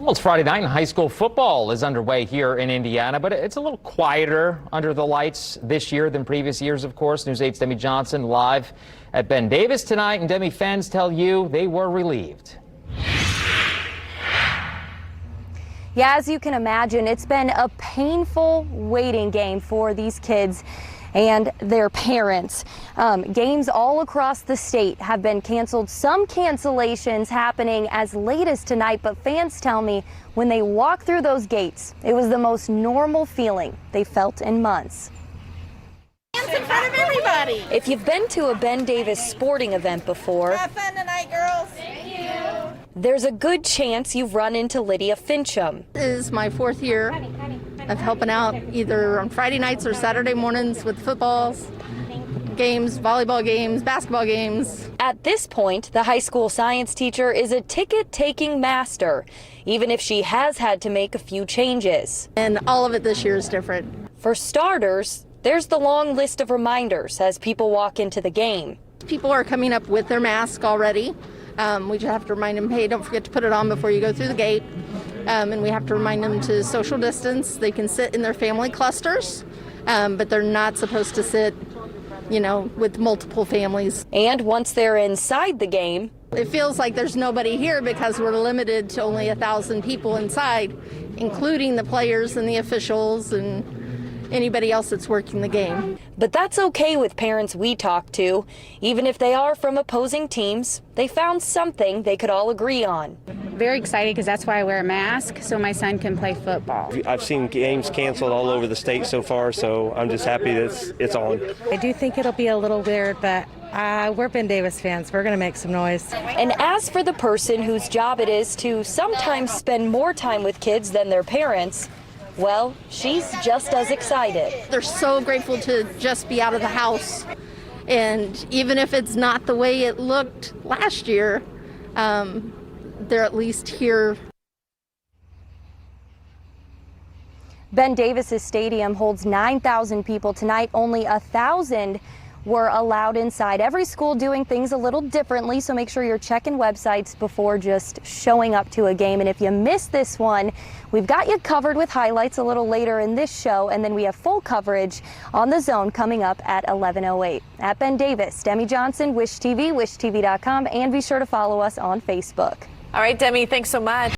Well, it's Friday night and high school football is underway here in Indiana, but it's a little quieter under the lights this year than previous years, of course. News 8's Demi Johnson live at Ben Davis tonight, and Demi, fans tell you they were relieved. Yeah, as you can imagine, it's been a painful waiting game for these kids and their parents. Games all across the state have been canceled. Some cancellations happening as late as tonight, but fans tell me when they walk through those gates, it was the most normal feeling they felt in months. In front of everybody. If you've been to a Ben Davis sporting event before, Have fun tonight, girls. Thank you. there's a good chance you've run into Lydia Fincham. This is my fourth year of helping out either on Friday nights or Saturday mornings with footballs, games, volleyball games, basketball games. At this point, the high school science teacher is a ticket-taking master, even if she has had to make a few changes. And all of it this year is different. For starters, there's the long list of reminders as people walk into the game. People are coming up with their mask already. We just have to remind them, hey, don't forget to put it on before you go through the gate. And we have to remind them to social distance. They can sit in their family clusters, but they're not supposed to sit, with multiple families. And once they're inside the game, It feels like there's nobody here because we're limited to only 1,000 people inside, including the players and the officials and anybody else that's working the game. but that's okay with parents we talk to. Even if they are from opposing teams, they found something they could all agree on. Very excited because that's why I wear a mask, so my son can play football. I've seen games canceled all over the state so far, so I'm just happy that it's on. I do think it'll be a little weird, but we're Ben Davis fans. We're going to make some noise. And as for the person whose job it is to sometimes spend more time with kids than their parents, well, she's just as excited. They're so grateful to just be out of the house. And even if it's not the way it looked last year, they're at least here. Ben Davis's stadium holds 9,000 people tonight. Only 1,000 were allowed inside. Every school doing things a little differently, so make sure you're checking websites before just showing up to a game. And if you missed this one, we've got you covered with highlights a little later in this show, and then we have full coverage on The Zone coming up at 11:08. At Ben Davis, Demi Johnson, Wish TV, wishtv.com, and be sure to follow us on Facebook. All right, Demi, thanks so much.